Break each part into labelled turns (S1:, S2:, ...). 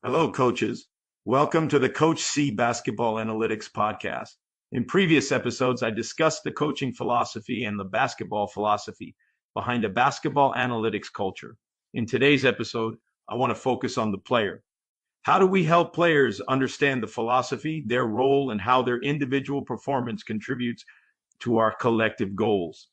S1: Hello, coaches. Welcome to the Coach C Basketball Analytics Podcast. In previous episodes, I discussed the coaching philosophy and the basketball philosophy behind a basketball analytics culture. In today's episode, I want to focus on the player. How do we help players understand the philosophy, their role, and how their individual performance contributes to our collective goals?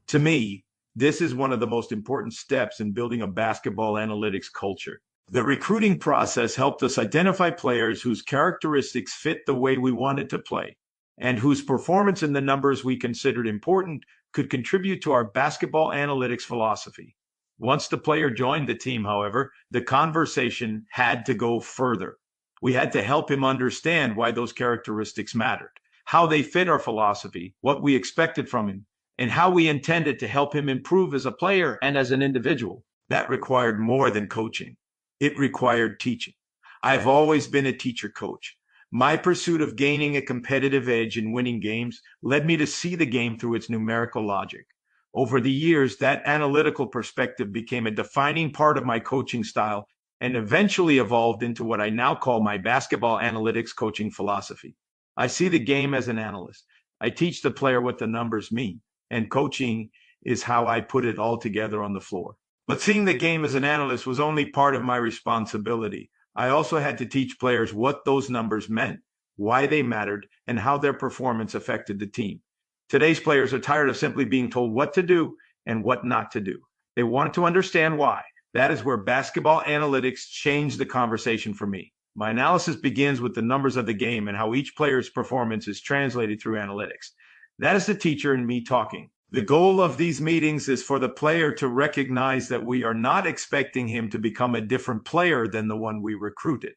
S1: To me, this is one of the most important steps in building a basketball analytics culture. The recruiting process helped us identify players whose characteristics fit the way we wanted to play and whose performance in the numbers we considered important could contribute to our basketball analytics philosophy. Once the player joined the team, however, the conversation had to go further. We had to help him understand why those characteristics mattered, how they fit our philosophy, what we expected from him, and how we intended to help him improve as a player and as an individual. That required more than coaching. It required teaching. I've always been a teacher coach. My pursuit of gaining a competitive edge in winning games led me to see the game through its numerical logic. Over the years, that analytical perspective became a defining part of my coaching style and eventually evolved into what I now call my basketball analytics coaching philosophy. I see the game as an analyst. I teach the player what the numbers mean, and coaching is how I put it all together on the floor. But seeing the game as an analyst was only part of my responsibility. I also had to teach players what those numbers meant, why they mattered, and how their performance affected the team. Today's players are tired of simply being told what to do and what not to do. They want to understand why. That is where basketball analytics changed the conversation for me. My analysis begins with the numbers of the game and how each player's performance is translated through analytics. That is the teacher and me talking. The goal of these meetings is for the player to recognize that we are not expecting him to become a different player than the one we recruited.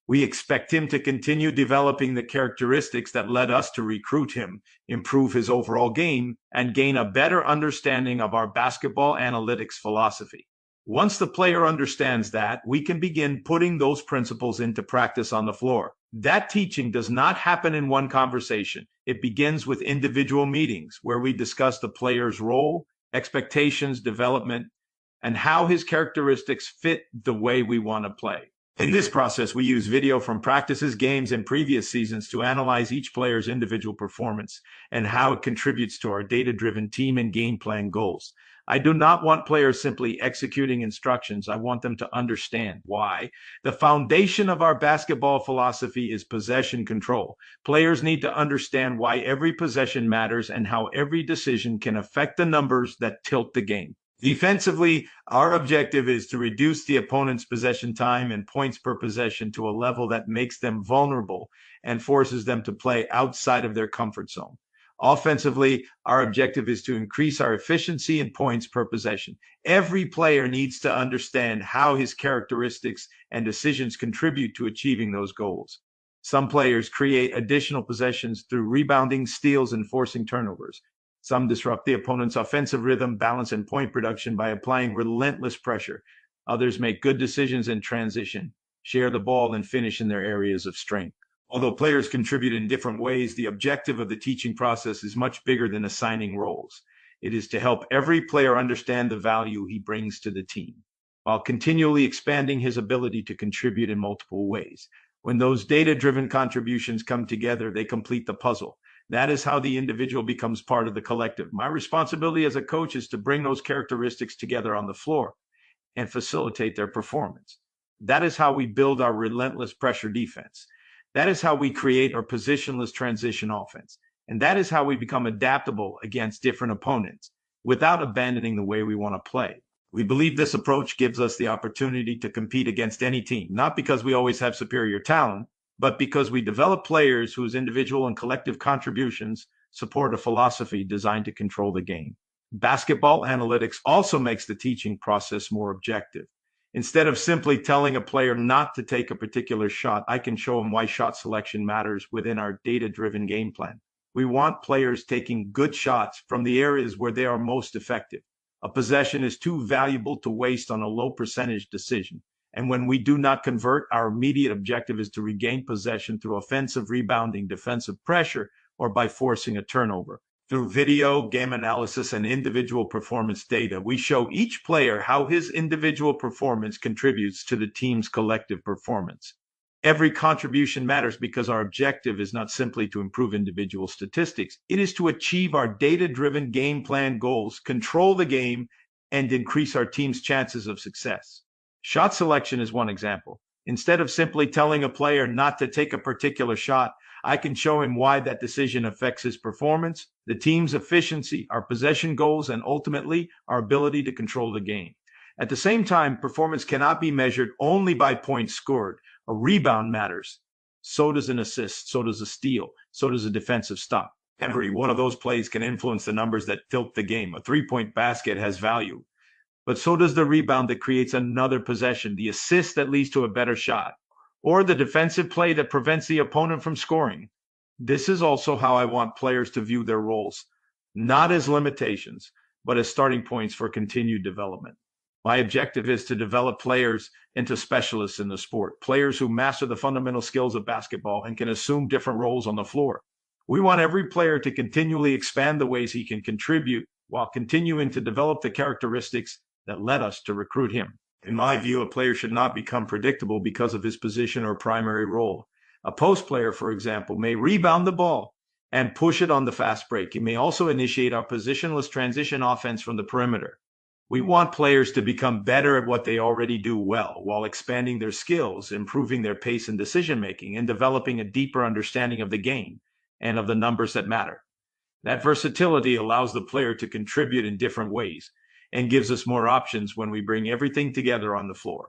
S1: We expect him to continue developing the characteristics that led us to recruit him, improve his overall game, and gain a better understanding of our basketball analytics philosophy. Once the player understands that, we can begin putting those principles into practice on the floor. That teaching does not happen in one conversation. It begins with individual meetings where we discuss the player's role, expectations, development, and how his characteristics fit the way we want to play. In this process, we use video from practices, games, and previous seasons to analyze each player's individual performance and how it contributes to our data-driven team and game plan goals. I do not want players simply executing instructions. I want them to understand why. The foundation of our basketball philosophy is possession control. Players need to understand why every possession matters and how every decision can affect the numbers that tilt the game. Defensively, our objective is to reduce the opponent's possession time and points per possession to a level that makes them vulnerable and forces them to play outside of their comfort zone. Offensively, our objective is to increase our efficiency and points per possession. Every player needs to understand how his characteristics and decisions contribute to achieving those goals. Some players create additional possessions through rebounding, steals, and forcing turnovers. Some disrupt the opponent's offensive rhythm, balance, and point production by applying relentless pressure. Others make good decisions in transition, share the ball, and finish in their areas of strength. Although players contribute in different ways, the objective of the teaching process is much bigger than assigning roles. It is to help every player understand the value he brings to the team, while continually expanding his ability to contribute in multiple ways. When those data-driven contributions come together, they complete the puzzle. That is how the individual becomes part of the collective. My responsibility as a coach is to bring those characteristics together on the floor and facilitate their performance. That is how we build our relentless pressure defense. That is how we create our positionless transition offense. And that is how we become adaptable against different opponents without abandoning the way we want to play. We believe this approach gives us the opportunity to compete against any team, not because we always have superior talent, but because we develop players whose individual and collective contributions support a philosophy designed to control the game. Basketball analytics also makes the teaching process more objective. Instead of simply telling a player not to take a particular shot, I can show him why shot selection matters within our data-driven game plan. We want players taking good shots from the areas where they are most effective. A possession is too valuable to waste on a low percentage decision. And when we do not convert, our immediate objective is to regain possession through offensive rebounding, defensive pressure, or by forcing a turnover. Through video, game analysis, and individual performance data, we show each player how his individual performance contributes to the team's collective performance. Every contribution matters because our objective is not simply to improve individual statistics. It is to achieve our data-driven game plan goals, control the game, and increase our team's chances of success. Shot selection is one example. Instead of simply telling a player not to take a particular shot, I can show him why that decision affects his performance, the team's efficiency, our possession goals, and ultimately our ability to control the game. At the same time, performance cannot be measured only by points scored. A rebound matters. So does an assist, so does a steal, so does a defensive stop. Every one of those plays can influence the numbers that tilt the game. A three-point basket has value, but so does the rebound that creates another possession, the assist that leads to a better shot, or the defensive play that prevents the opponent from scoring. This is also how I want players to view their roles, not as limitations, but as starting points for continued development. My objective is to develop players into specialists in the sport, players who master the fundamental skills of basketball and can assume different roles on the floor. We want every player to continually expand the ways he can contribute while continuing to develop the characteristics that led us to recruit him. In my view, a player should not become predictable because of his position or primary role. A post player, for example, may rebound the ball and push it on the fast break. He may also initiate our positionless transition offense from the perimeter. We want players to become better at what they already do well, while expanding their skills, improving their pace and decision-making, and developing a deeper understanding of the game and of the numbers that matter. That versatility allows the player to contribute in different ways and gives us more options when we bring everything together on the floor.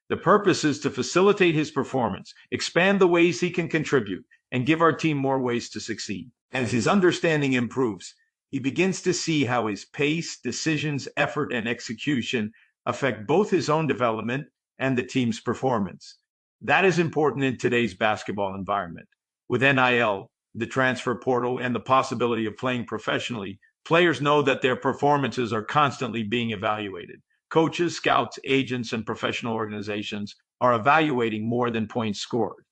S1: The purpose is to facilitate his performance, expand the ways he can contribute, and give our team more ways to succeed. As his understanding improves, he begins to see how his pace, decisions, effort, and execution affect both his own development and the team's performance. That is important in today's basketball environment. With NIL, the transfer portal, and the possibility of playing professionally, players know that their performances are constantly being evaluated. Coaches, scouts, agents, and professional organizations are evaluating more than points scored.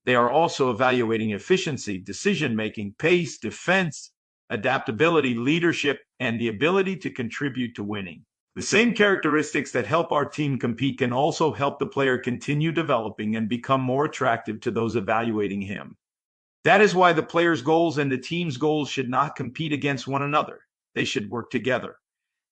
S1: They are also evaluating efficiency, decision-making, pace, defense, adaptability, leadership, and the ability to contribute to winning. The same characteristics that help our team compete can also help the player continue developing and become more attractive to those evaluating him. That is why the player's goals and the team's goals should not compete against one another. They should work together.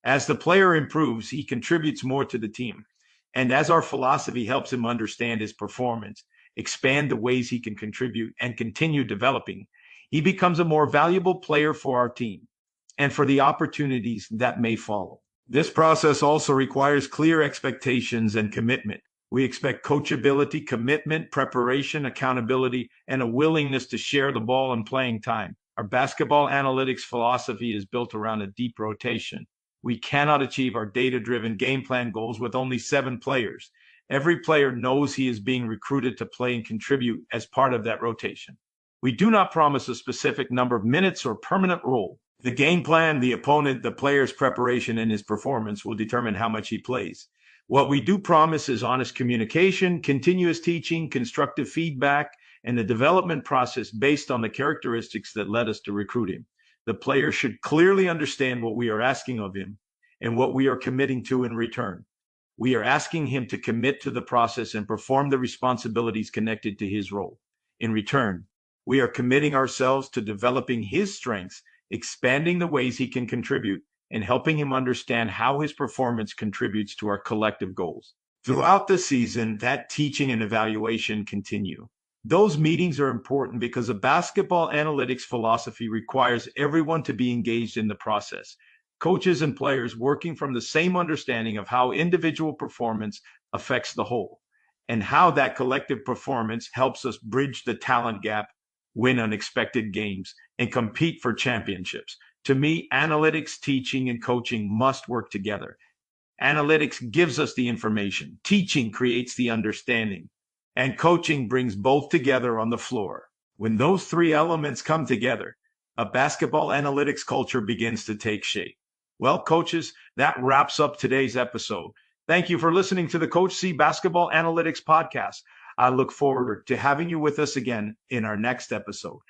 S1: As the player improves, he contributes more to the team. And as our philosophy helps him understand his performance, expand the ways he can contribute, and continue developing, he becomes a more valuable player for our team and for the opportunities that may follow. This process also requires clear expectations and commitment. We expect coachability, commitment, preparation, accountability, and a willingness to share the ball and playing time. Our basketball analytics philosophy is built around a deep rotation. We cannot achieve our data-driven game plan goals with only 7 players. Every player knows he is being recruited to play and contribute as part of that rotation. We do not promise a specific number of minutes or permanent role. The game plan, the opponent, the player's preparation, and his performance will determine how much he plays. What we do promise is honest communication, continuous teaching, constructive feedback, and the development process based on the characteristics that led us to recruit him. The player should clearly understand what we are asking of him and what we are committing to in return. We are asking him to commit to the process and perform the responsibilities connected to his role. In return, we are committing ourselves to developing his strengths, expanding the ways he can contribute, and helping him understand how his performance contributes to our collective goals. Throughout the season, that teaching and evaluation continue. Those meetings are important because a basketball analytics philosophy requires everyone to be engaged in the process. Coaches and players working from the same understanding of how individual performance affects the whole, and how that collective performance helps us bridge the talent gap, win unexpected games, and compete for championships. To me, analytics, teaching, and coaching must work together. Analytics gives us the information, teaching creates the understanding, and coaching brings both together on the floor. When those 3 elements come together, a basketball analytics culture begins to take shape. Well, coaches, that wraps up today's episode. Thank you for listening to the Coach C Basketball Analytics Podcast. I look forward to having you with us again in our next episode.